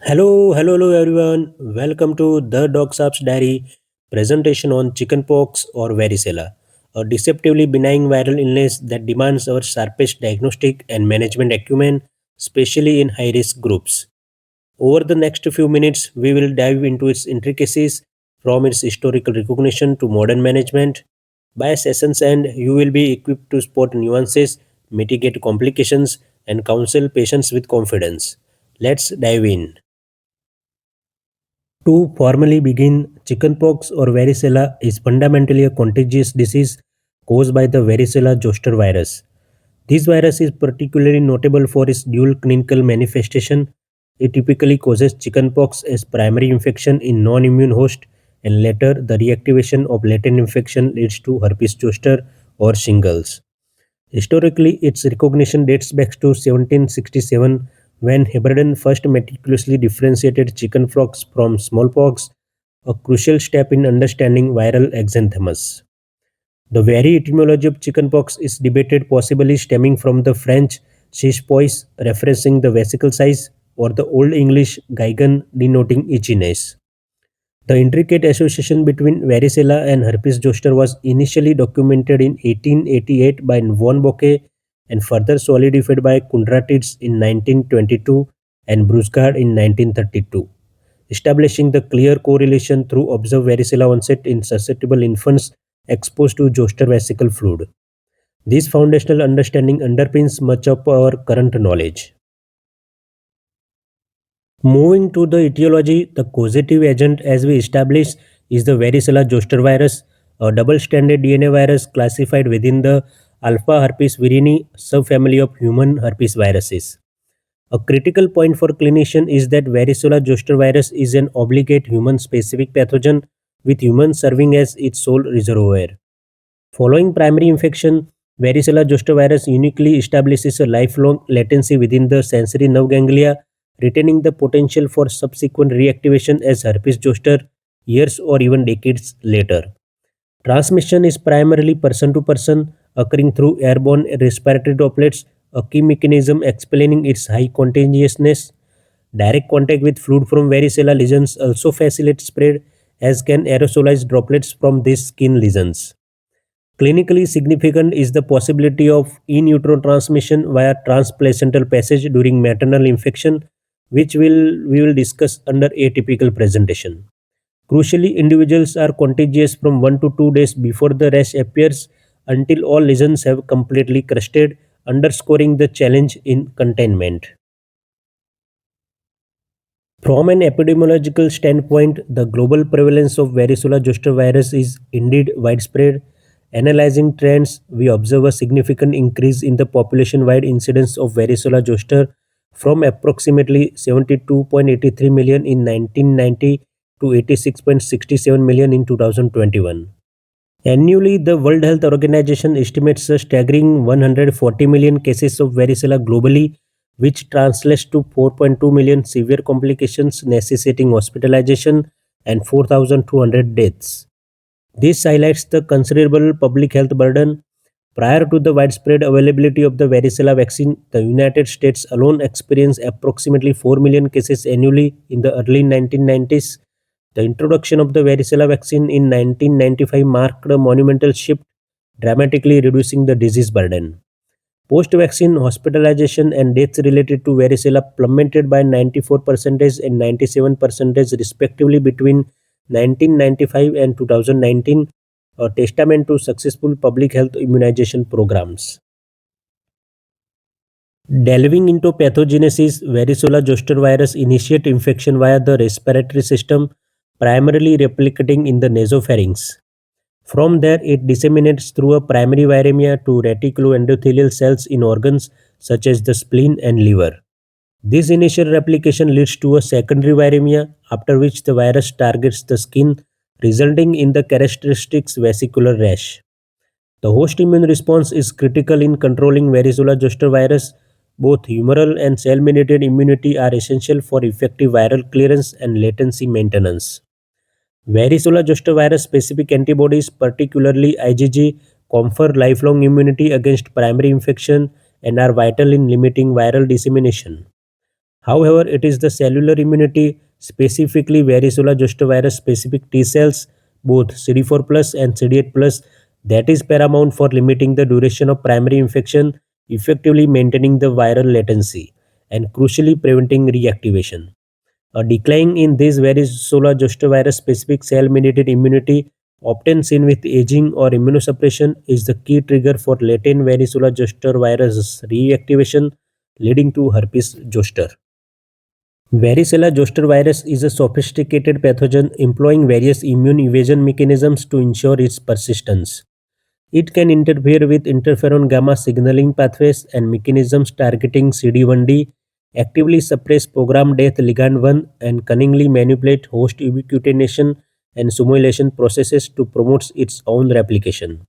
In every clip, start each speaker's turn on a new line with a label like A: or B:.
A: Hello everyone. Welcome to the Dog Sap's Diary presentation on chickenpox or varicella, a deceptively benign viral illness that demands our sharpest diagnostic and management acumen, especially in high risk groups. Over the next few minutes, we will dive into its intricacies from its historical recognition to modern management. By session's end, you will be equipped to spot nuances, mitigate complications, and counsel patients with confidence. Let's dive in. To formally begin, chickenpox or varicella is fundamentally a contagious disease caused by the varicella zoster virus. This virus is particularly notable for its dual clinical manifestation. It typically causes chickenpox as primary infection in non-immune host, and later the reactivation of latent infection leads to herpes zoster or shingles. Historically, its recognition dates back to 1767 when Heberden first meticulously differentiated chickenpox from smallpox, a crucial step in understanding viral exanthemas. The very etymology of chickenpox is debated, possibly stemming from the French chiche-pois, referencing the vesicle size, or the Old English geigen denoting itchiness. The intricate association between varicella and herpes zoster was initially documented in 1888 by von Bocquet and further solidified by Kundratids in 1922 and Brusgaard in 1932, establishing the clear correlation through observed varicella onset in susceptible infants exposed to zoster vesicle fluid. This foundational understanding underpins much of our current knowledge. Moving to the etiology, the causative agent, as we established, is the varicella zoster virus, a double-stranded DNA virus classified within the alpha herpes virini subfamily of human herpes viruses. A critical point for clinician is that varicella zoster virus is an obligate human-specific pathogen, with humans serving as its sole reservoir. Following primary infection, varicella zoster virus uniquely establishes a lifelong latency within the sensory nerve ganglia, retaining the potential for subsequent reactivation as herpes zoster years or even decades later. Transmission is primarily person to person, occurring through airborne respiratory droplets, a key mechanism explaining its high contagiousness. Direct contact with fluid from varicella lesions also facilitates spread, as can aerosolized droplets from these skin lesions. Clinically significant is the possibility of in utero transmission via transplacental passage during maternal infection, which we will discuss under atypical presentation. Crucially, individuals are contagious from 1 to 2 days before the rash appears until all lesions have completely crusted, underscoring the challenge in containment. From an epidemiological standpoint, the global prevalence of varicella zoster virus is indeed widespread. Analyzing trends, we observe a significant increase in the population-wide incidence of varicella zoster from approximately 72.83 million in 1990 to 86.67 million in 2021. Annually, the World Health Organization estimates a staggering 140 million cases of varicella globally, which translates to 4.2 million severe complications necessitating hospitalization and 4,200 deaths. This highlights the considerable public health burden. Prior to the widespread availability of the varicella vaccine, the United States alone experienced approximately 4 million cases annually in the early 1990s. The introduction of the varicella vaccine in 1995 marked a monumental shift, dramatically reducing the disease burden. Post-vaccine hospitalization and deaths related to varicella plummeted by 94% and 97% respectively between 1995 and 2019, a testament to successful public health immunization programs. Delving into pathogenesis, varicella zoster virus initiate infection via the respiratory system, primarily replicating in the nasopharynx. From there, it disseminates through a primary viremia to reticuloendothelial cells in organs such as the spleen and liver. This initial replication leads to a secondary viremia, after which the virus targets the skin, resulting in the characteristic vesicular rash. The host immune response is critical in controlling varicella zoster virus. Both humoral and cell-mediated immunity are essential for effective viral clearance and latency maintenance. Varicella zoster virus specific antibodies, particularly IgG, confer lifelong immunity against primary infection and are vital in limiting viral dissemination. However, it is the cellular immunity, specifically varicella zoster virus specific T cells, both CD4 plus and CD8 plus, that is paramount for limiting the duration of primary infection, effectively maintaining the viral latency, and crucially preventing reactivation. A decline in this varicella zoster virus specific cell mediated immunity, often seen with aging or immunosuppression, is the key trigger for latent varicella zoster virus reactivation, leading to herpes zoster. Varicella zoster virus is a sophisticated pathogen employing various immune evasion mechanisms to ensure its persistence. It can interfere with interferon gamma signaling pathways and mechanisms targeting CD1D, actively suppress program death ligand 1, and cunningly manipulate host ubiquitination and simulation processes to promote its own replication.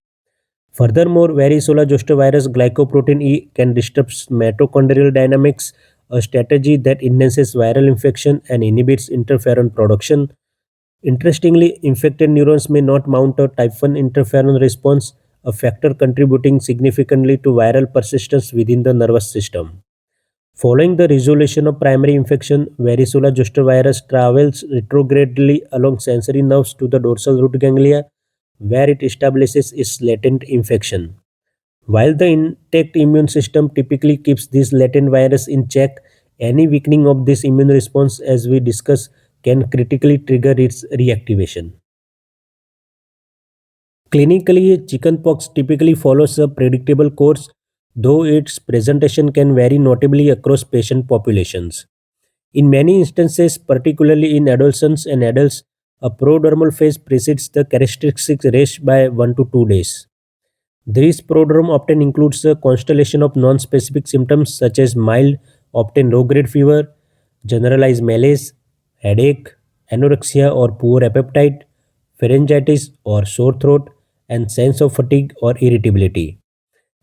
A: Furthermore, varicella zoster virus glycoprotein E can disrupt mitochondrial dynamics, a strategy that enhances viral infection and inhibits interferon production. Interestingly, infected neurons may not mount a type 1 interferon response, a factor contributing significantly to viral persistence within the nervous system. Following the resolution of primary infection, varicella zoster virus travels retrogradely along sensory nerves to the dorsal root ganglia, where it establishes its latent infection. While the intact immune system typically keeps this latent virus in check, any weakening of this immune response, as we discussed, can critically trigger its reactivation. Clinically, chickenpox typically follows a predictable course, though its presentation can vary notably across patient populations. In many instances, particularly in adolescents and adults, a prodromal phase precedes the characteristic rash by 1 to 2 days. This prodrome often includes a constellation of non-specific symptoms such as mild, often low-grade fever, generalized malaise, headache, anorexia or poor appetite, pharyngitis or sore throat, and sense of fatigue or irritability.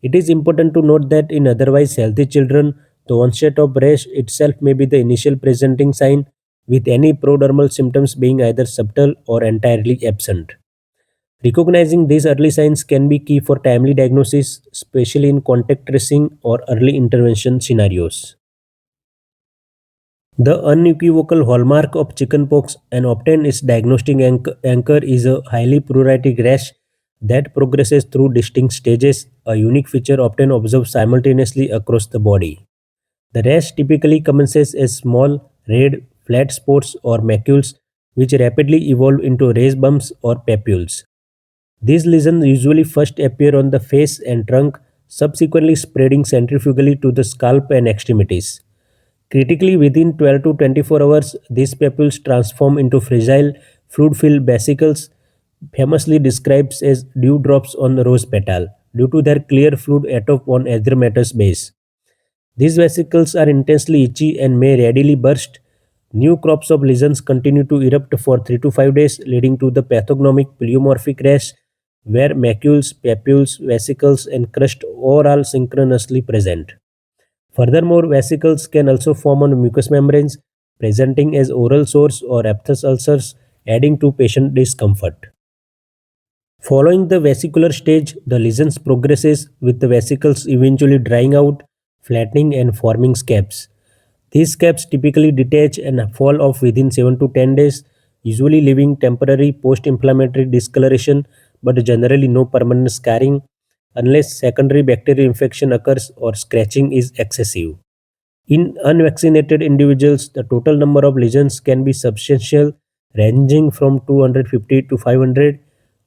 A: It is important to note that in otherwise healthy children, the onset of rash itself may be the initial presenting sign, with any prodromal symptoms being either subtle or entirely absent. Recognizing these early signs can be key for timely diagnosis, especially in contact tracing or early intervention scenarios. The unequivocal hallmark of chickenpox and often its diagnostic anchor is a highly pruritic rash that progresses through distinct stages, a unique feature often observed simultaneously across the body. The rash typically commences as small, red, flat spots or macules which rapidly evolve into raised bumps or papules. These lesions usually first appear on the face and trunk, subsequently spreading centrifugally to the scalp and extremities. Critically, within 12 to 24 hours, these papules transform into fragile, fluid-filled vesicles, famously described as dewdrops on the rose petal, due to their clear fluid atop on erythematous base. These vesicles are intensely itchy and may readily burst. New crops of lesions continue to erupt for 3 to 5 days, leading to the pathognomic pleomorphic rash, where macules, papules, vesicles, and crust are all synchronously present. Furthermore, vesicles can also form on mucous membranes, presenting as oral sores or aphthous ulcers, adding to patient discomfort. Following the vesicular stage, the lesions progresses with the vesicles eventually drying out, flattening and forming scabs. These scabs typically detach and fall off within 7 to 10 days, usually leaving temporary post-inflammatory discoloration but generally no permanent scarring unless secondary bacterial infection occurs or scratching is excessive. In unvaccinated individuals, the total number of lesions can be substantial, ranging from 250 to 500.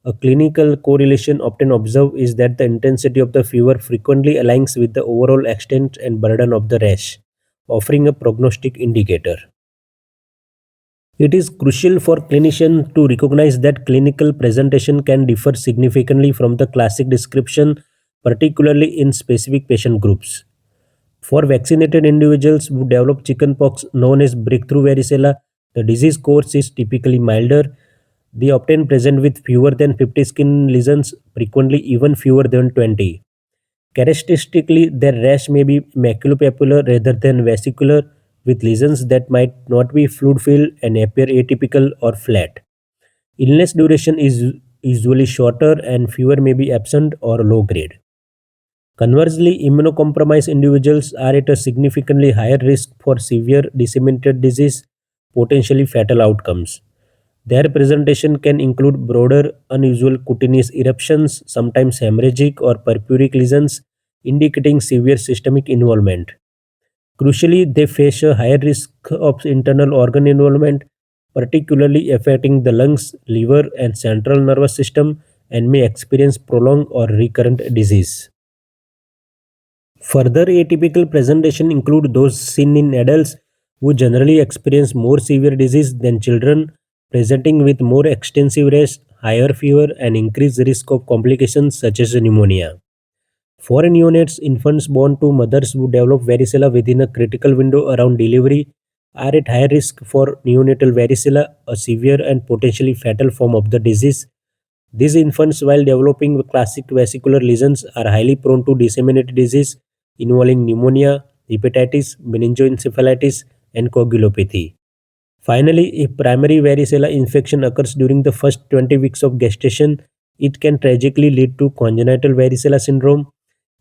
A: A clinical correlation often observed is that the intensity of the fever frequently aligns with the overall extent and burden of the rash, offering a prognostic indicator. It is crucial for clinicians to recognize that clinical presentation can differ significantly from the classic description, particularly in specific patient groups. For vaccinated individuals who develop chickenpox known as breakthrough varicella, the disease course is typically milder. They often present with fewer than 50 skin lesions, frequently even fewer than 20. Characteristically, their rash may be maculopapular rather than vesicular, with lesions that might not be fluid-filled and appear atypical or flat. Illness duration is usually shorter and fever may be absent or low grade. Conversely, immunocompromised individuals are at a significantly higher risk for severe disseminated disease, potentially fatal outcomes. Their presentation can include broader, unusual cutaneous eruptions, sometimes hemorrhagic or purpuric lesions, indicating severe systemic involvement. Crucially, they face a higher risk of internal organ involvement, particularly affecting the lungs, liver, and central nervous system, and may experience prolonged or recurrent disease. Further atypical presentation include those seen in adults who generally experience more severe disease than children, presenting with more extensive rash, higher fever, and increased risk of complications such as pneumonia. For neonates, infants born to mothers who develop varicella within a critical window around delivery are at high risk for neonatal varicella, a severe and potentially fatal form of the disease. These infants, while developing classic vesicular lesions, are highly prone to disseminated disease involving pneumonia, hepatitis, meningoencephalitis, and coagulopathy. Finally, if primary varicella infection occurs during the first 20 weeks of gestation, it can tragically lead to congenital varicella syndrome,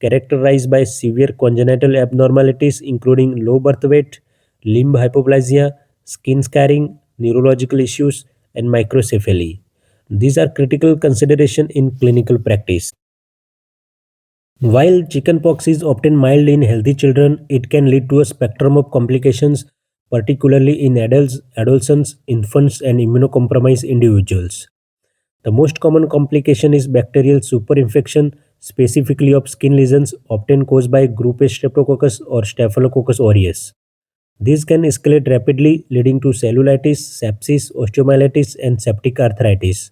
A: characterized by severe congenital abnormalities including low birth weight, limb hypoplasia, skin scarring, neurological issues, and microcephaly. These are critical consideration in clinical practice. While chickenpox is often mild in healthy children, it can lead to a spectrum of complications, particularly in adults, adolescents, infants, and immunocompromised individuals. The most common complication is bacterial superinfection, specifically of skin lesions, often caused by Group A Streptococcus or Staphylococcus aureus. These can escalate rapidly, leading to cellulitis, sepsis, osteomyelitis, and septic arthritis.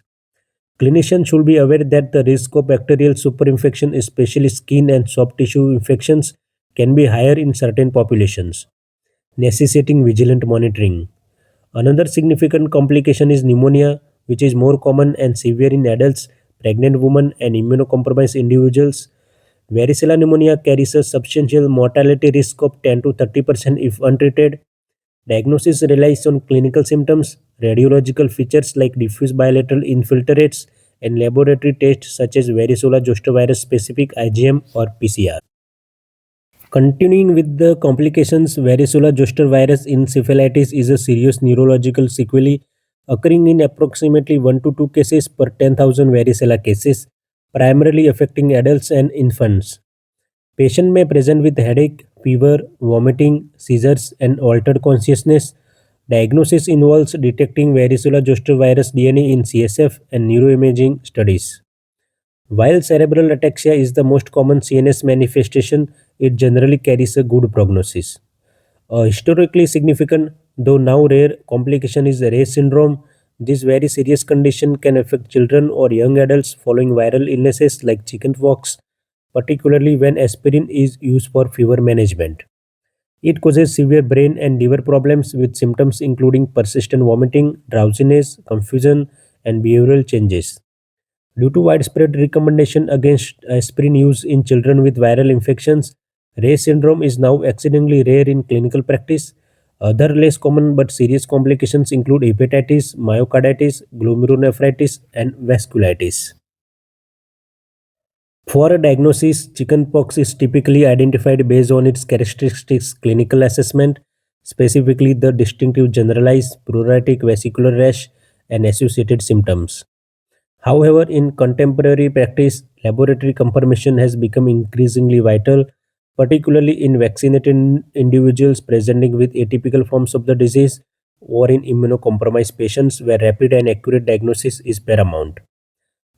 A: Clinicians should be aware that the risk of bacterial superinfection, especially skin and soft tissue infections, can be higher in certain populations, necessitating vigilant monitoring. Another significant complication is pneumonia, which is more common and severe in adults, pregnant women, and immunocompromised individuals. Varicella pneumonia carries a substantial mortality risk of 10 to 30% if untreated. Diagnosis relies on clinical symptoms, radiological features like diffuse bilateral infiltrates, and laboratory tests such as varicella zoster virus specific IgM or PCR. Continuing with the complications, varicella zoster virus encephalitis is a serious neurological sequelae occurring in approximately 1 to 2 cases per 10,000 varicella cases, primarily affecting adults and infants. Patient may present with headache, fever, vomiting, seizures, and altered consciousness. Diagnosis involves detecting varicella zoster virus DNA in CSF and neuroimaging studies. While cerebral ataxia is the most common CNS manifestation, it generally carries a good prognosis. A historically significant, though now rare, complication is Reye syndrome. This very serious condition can affect children or young adults following viral illnesses like chickenpox, particularly when aspirin is used for fever management. It causes severe brain and liver problems with symptoms including persistent vomiting, drowsiness, confusion, and behavioral changes. Due to widespread recommendation against aspirin use in children with viral infections, Reye syndrome is now exceedingly rare in clinical practice. Other less common but serious complications include hepatitis, myocarditis, glomerulonephritis, and vasculitis. For a diagnosis, chickenpox is typically identified based on its characteristics clinical assessment, specifically the distinctive generalized pruritic vesicular rash and associated symptoms. However, in contemporary practice, laboratory confirmation has become increasingly vital, particularly in vaccinated individuals presenting with atypical forms of the disease or in immunocompromised patients where rapid and accurate diagnosis is paramount.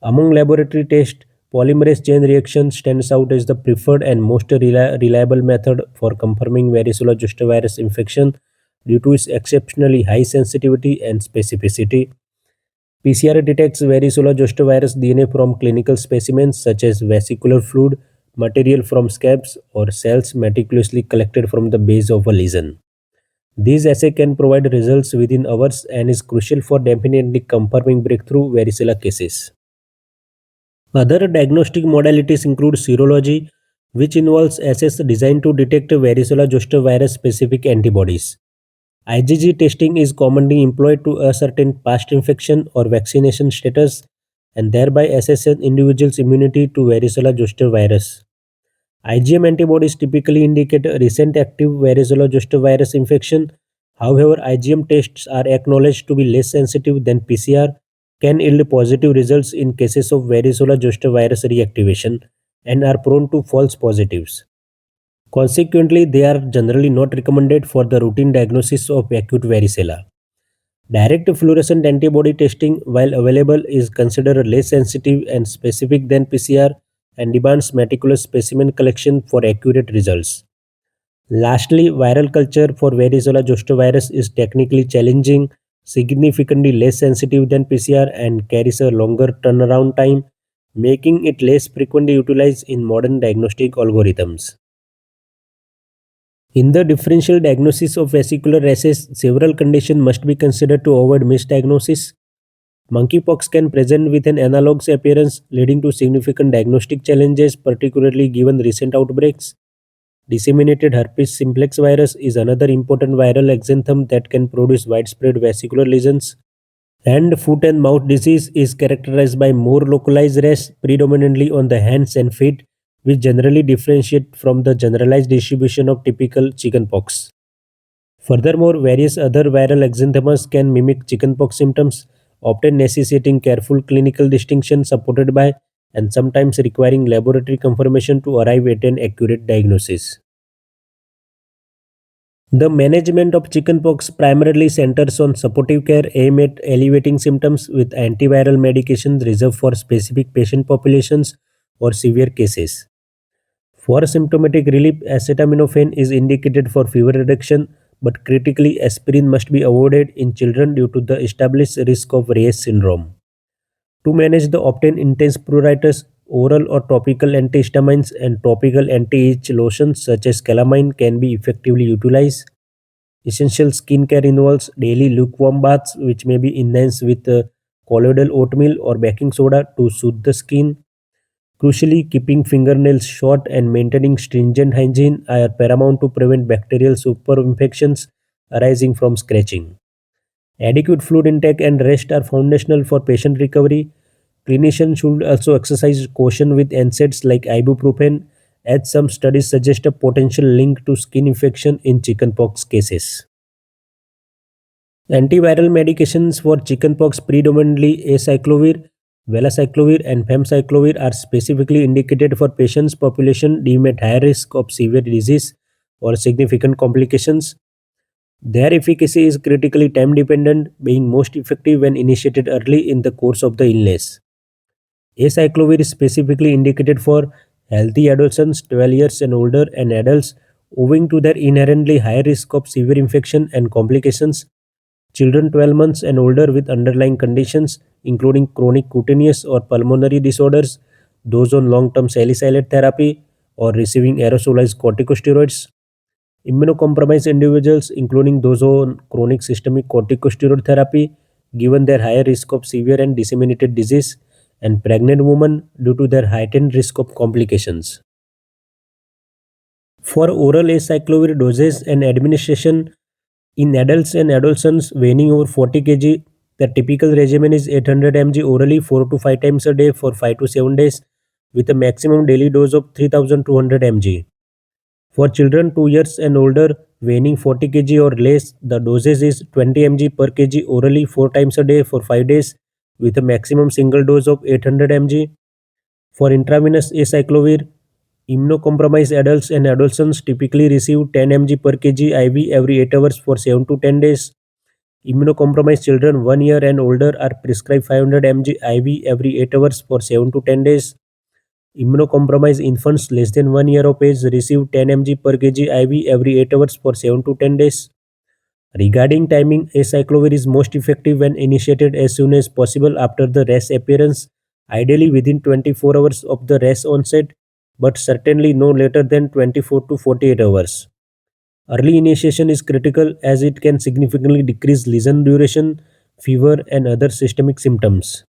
A: Among laboratory tests, polymerase chain reaction stands out as the preferred and most reliable method for confirming varicella zoster virus infection due to its exceptionally high sensitivity and specificity. PCR detects varicella zoster virus DNA from clinical specimens such as vesicular fluid, material from scabs, or cells meticulously collected from the base of a lesion. These assay can provide results within hours and is crucial for definitely confirming breakthrough varicella cases. Other diagnostic modalities include serology, which involves assays designed to detect varicella zoster virus specific antibodies. IgG testing is commonly employed to ascertain past infection or vaccination status and thereby assess an individual's immunity to varicella zoster virus. IgM antibodies typically indicate a recent active varicella zoster virus infection. However, IgM tests are acknowledged to be less sensitive than PCR, can yield positive results in cases of varicella zoster virus reactivation, and are prone to false positives. Consequently, they are generally not recommended for the routine diagnosis of acute varicella. Direct fluorescent antibody testing, while available, is considered less sensitive and specific than PCR and demands meticulous specimen collection for accurate results. Lastly, viral culture for varicella zoster virus is technically challenging, significantly less sensitive than PCR, and carries a longer turnaround time, making it less frequently utilized in modern diagnostic algorithms. In the differential diagnosis of vesicular rashes, several conditions must be considered to avoid misdiagnosis. Monkeypox can present with an analogous appearance, leading to significant diagnostic challenges, particularly given recent outbreaks. Disseminated herpes simplex virus is another important viral exanthem that can produce widespread vesicular lesions. And foot and mouth disease is characterized by more localized rash, predominantly on the hands and feet, which generally differentiate from the generalized distribution of typical chickenpox. Furthermore, various other viral exanthemas can mimic chickenpox symptoms, often necessitating careful clinical distinction supported by and sometimes requiring laboratory confirmation to arrive at an accurate diagnosis. The management of chickenpox primarily centers on supportive care aimed at alleviating symptoms with antiviral medications reserved for specific patient populations or severe cases. For symptomatic relief, acetaminophen is indicated for fever reduction, but critically, aspirin must be avoided in children due to the established risk of Reyes syndrome. To manage the often intense pruritus, oral or topical antihistamines and topical anti-itch lotions such as calamine can be effectively utilized. Essential skincare involves daily lukewarm baths, which may be enhanced with colloidal oatmeal or baking soda to soothe the skin. Crucially, keeping fingernails short and maintaining stringent hygiene are paramount to prevent bacterial superinfections arising from scratching. Adequate fluid intake and rest are foundational for patient recovery. Clinicians should also exercise caution with NSAIDs like ibuprofen, as some studies suggest a potential link to skin infection in chickenpox cases. Antiviral medications for chickenpox, predominantly acyclovir, valacyclovir, and famciclovir, are specifically indicated for patients population deemed at higher risk of severe disease or significant complications. Their efficacy is critically time dependent, being most effective when initiated early in the course of the illness. Acyclovir is specifically indicated for healthy adolescents 12 years and older and adults owing to their inherently high risk of severe infection and complications. Children 12 months and older with underlying conditions including chronic cutaneous or pulmonary disorders, those on long-term salicylate therapy or receiving aerosolized corticosteroids. Immunocompromised individuals, including those on chronic systemic corticosteroid therapy, given their higher risk of severe and disseminated disease, and pregnant women due to their heightened risk of complications. For oral acyclovir doses and administration in adults and adolescents weighing over 40 kg, the typical regimen is 800 mg orally 4 to 5 times a day for 5 to 7 days with a maximum daily dose of 3200 mg. For children 2 years and older weighing 40 kg or less, the dosage is 20 mg per kg orally 4 times a day for 5 days with a maximum single dose of 800 mg. For intravenous acyclovir, immunocompromised adults and adolescents typically receive 10 mg per kg IV every 8 hours for 7 to 10 days. Immunocompromised children 1 year and older are prescribed 500 mg IV every 8 hours for 7 to 10 days. Immunocompromised infants less than 1 year of age receive 10 mg per kg IV every 8 hours for 7 to 10 days. Regarding timing, acyclovir is most effective when initiated as soon as possible after the rash appearance, ideally within 24 hours of the rash onset, but certainly no later than 24 to 48 hours. Early initiation is critical as it can significantly decrease lesion duration, fever, and other systemic symptoms.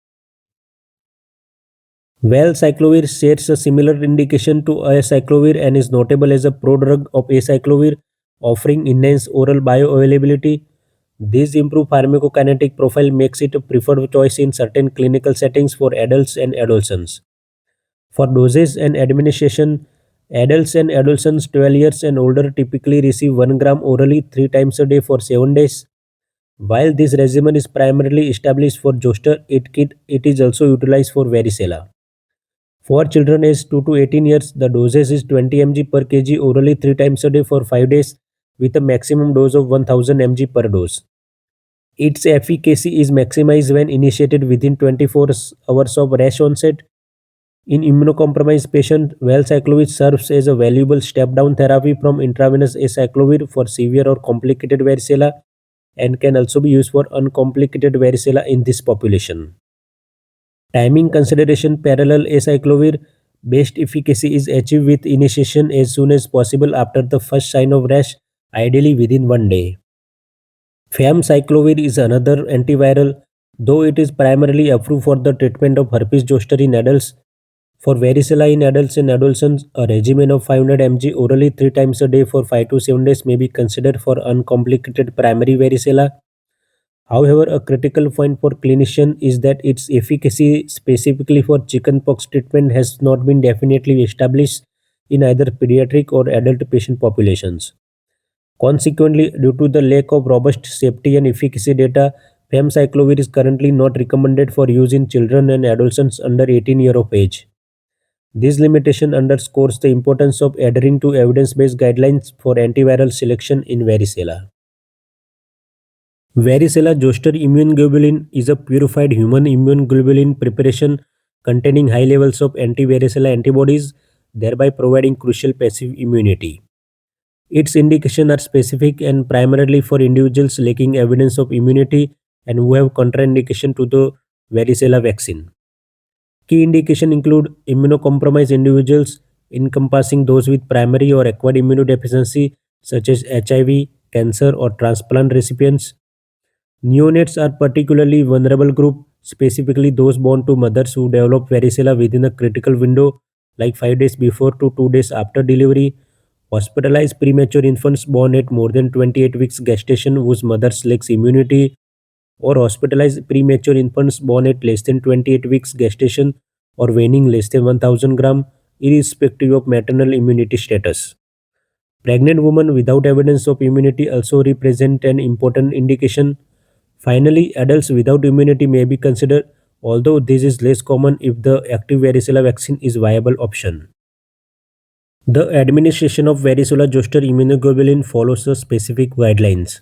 A: Valcyclovir shares a similar indication to acyclovir and is notable as a prodrug of acyclovir, offering enhanced oral bioavailability. This improved pharmacokinetic profile makes it a preferred choice in certain clinical settings for adults and adolescents. For doses and administration, Adults and adolescents 12 years and older typically receive 1 gram orally 3 times a day for 7 days. While this regimen is primarily established for zoster, it is also utilized for varicella. For children aged 2 to 18 years, the dosage is 20 mg per kg orally 3 times a day for 5 days with a maximum dose of 1000 mg per dose. Its efficacy is maximized when initiated within 24 hours of rash onset. In immunocompromised patients, valcyclovir serves as a valuable step-down therapy from intravenous acyclovir for severe or complicated varicella and can also be used for uncomplicated varicella in this population. Timing consideration parallel acyclovir based efficacy is achieved with initiation as soon as possible after the first sign of rash, ideally within 1 day. Famciclovir is another antiviral, though it is primarily approved for the treatment of herpes zoster in adults. For varicella in adults and adolescents, a regimen of 500 mg orally 3 times a day for 5 to 7 days may be considered for uncomplicated primary varicella. However, a critical point for clinician is that its efficacy specifically for chickenpox treatment has not been definitely established in either pediatric or adult patient populations. Consequently, due to the lack of robust safety and efficacy data, famciclovir is currently not recommended for use in children and adolescents under 18 years of age. This limitation underscores the importance of adhering to evidence-based guidelines for antiviral selection in varicella. Varicella zoster immune globulin is a purified human immune globulin preparation containing high levels of anti-varicella antibodies, thereby providing crucial passive immunity. Its indications are specific and primarily for individuals lacking evidence of immunity and who have contraindication to the varicella vaccine. Key indications include immunocompromised individuals, encompassing those with primary or acquired immunodeficiency such as HIV, cancer, or transplant recipients. Neonates are particularly vulnerable group, specifically those born to mothers who develop varicella within a critical window like 5 days before to 2 days after delivery. Hospitalized premature infants born at more than 28 weeks gestation whose mothers lacks immunity, or hospitalized premature infants born at less than 28 weeks gestation or weighing less than 1000 gram, irrespective of maternal immunity status. Pregnant women without evidence of immunity also represent an important indication. Finally, adults without immunity may be considered, although this is less common if the active varicella vaccine is a viable option. The administration of varicella zoster immunoglobulin follows the specific guidelines.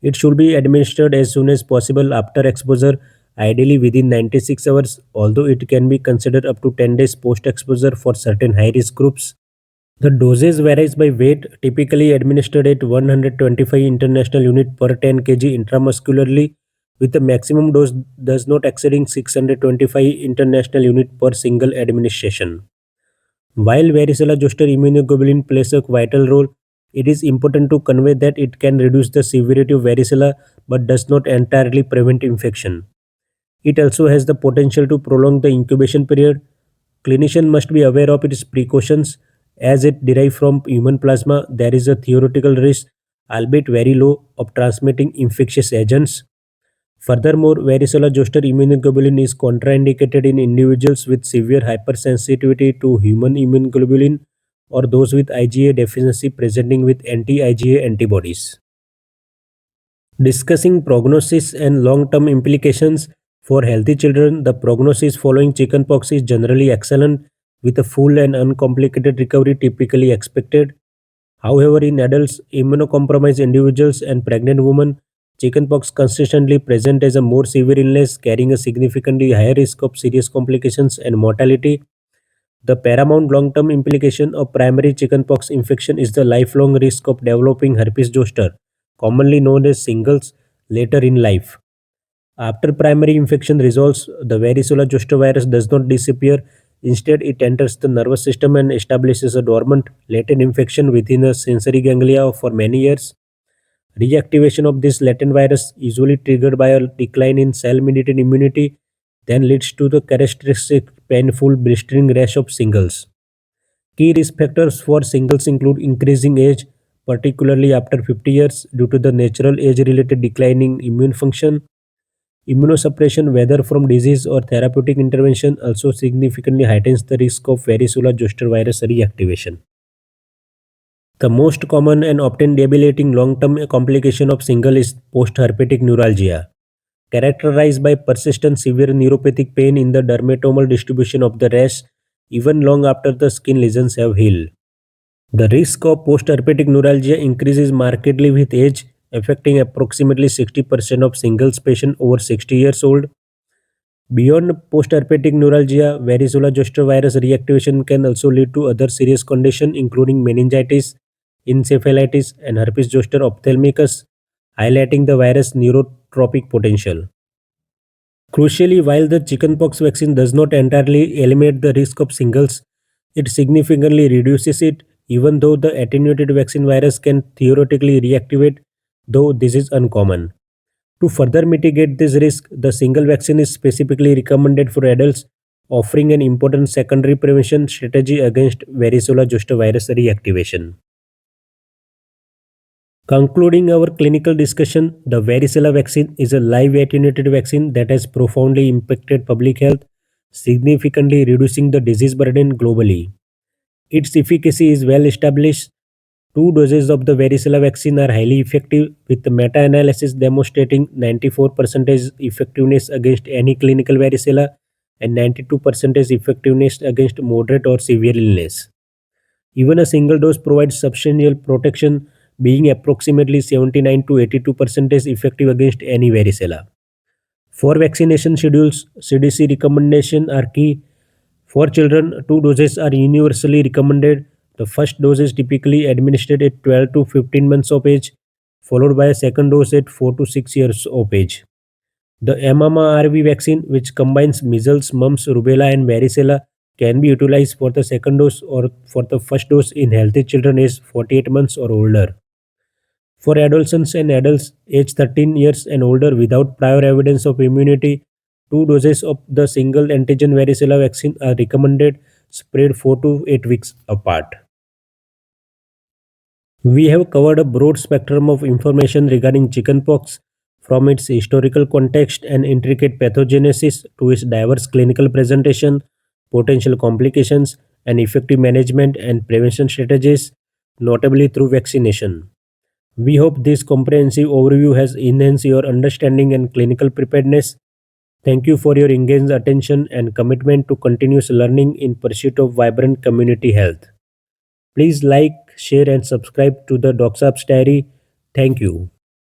A: It should be administered as soon as possible after exposure, ideally within 96 hours, although it can be considered up to 10 days post-exposure for certain high-risk groups. The dosage varies by weight, typically administered at 125 international unit per 10 kg intramuscularly, with the maximum dose does not exceeding 625 international unit per single administration. While varicella zoster immunoglobulin plays a vital role, it is important to convey that it can reduce the severity of varicella but does not entirely prevent infection. It also has the potential to prolong the incubation period. Clinician must be aware of its precautions as it derived from human plasma. There is a theoretical risk, albeit very low, of transmitting infectious agents. Furthermore, varicella zoster immunoglobulin is contraindicated in individuals with severe hypersensitivity to human immunoglobulin or those with IgA deficiency presenting with anti-IgA antibodies. Discussing prognosis and long-term implications for healthy children, the prognosis following chickenpox is generally excellent, with a full and uncomplicated recovery typically expected. However, in adults, immunocompromised individuals, and pregnant women, chickenpox consistently present as a more severe illness, carrying a significantly higher risk of serious complications and mortality. The paramount long-term implication of primary chickenpox infection is the lifelong risk of developing herpes zoster, commonly known as shingles, later in life. After primary infection resolves, the varicella zoster virus does not disappear. Instead, it enters the nervous system and establishes a dormant, latent infection within the sensory ganglia for many years. Reactivation of this latent virus, usually triggered by a decline in cell-mediated immunity, then leads to the characteristic painful blistering rash of shingles. Key risk factors for shingles include increasing age, particularly after 50 years, due to the natural age-related decline in immune function. Immunosuppression, whether from disease or therapeutic intervention, also significantly heightens the risk of varicella zoster virus reactivation. The most common and often debilitating long-term complication of single is post-herpetic neuralgia, characterized by persistent severe neuropathic pain in the dermatomal distribution of the rash even long after the skin lesions have healed. The risk of post-herpetic neuralgia increases markedly with age, affecting approximately 60% of singles patients over 60 years old. Beyond post-herpetic neuralgia, varicella zoster virus reactivation can also lead to other serious conditions including meningitis, encephalitis, and herpes zoster ophthalmicus, highlighting the virus' neurotropic potential. Crucially, while the chickenpox vaccine does not entirely eliminate the risk of singles, it significantly reduces it, even though the attenuated vaccine virus can theoretically reactivate, though this is uncommon. To further mitigate this risk, the single vaccine is specifically recommended for adults, offering an important secondary prevention strategy against varicella zoster virus reactivation. Concluding our clinical discussion, the varicella vaccine is a live attenuated vaccine that has profoundly impacted public health, significantly reducing the disease burden globally. Its efficacy is well established. Two doses of the varicella vaccine are highly effective, with the meta-analysis demonstrating 94% effectiveness against any clinical varicella and 92% effectiveness against moderate or severe illness. Even a single dose provides substantial protection, being approximately 79 to 82% effective against any varicella. For vaccination schedules, CDC recommendations are key. For children, two doses are universally recommended. The first dose is typically administered at 12 to 15 months of age, followed by a second dose at 4 to 6 years of age. The MMRV vaccine, which combines measles, mumps, rubella, and varicella, can be utilized for the second dose or for the first dose in healthy children aged 48 months or older. For adolescents and adults aged 13 years and older without prior evidence of immunity, two doses of the single antigen varicella vaccine are recommended, spread 4 to 8 weeks apart. We have covered a broad spectrum of information regarding chickenpox, from its historical context and intricate pathogenesis to its diverse clinical presentation, potential complications, and effective management and prevention strategies, notably through vaccination. We hope this comprehensive overview has enhanced your understanding and clinical preparedness. Thank you for your engaged attention and commitment to continuous learning in pursuit of vibrant community health. Please like, share, and subscribe to the DocSap's Diary. Thank you.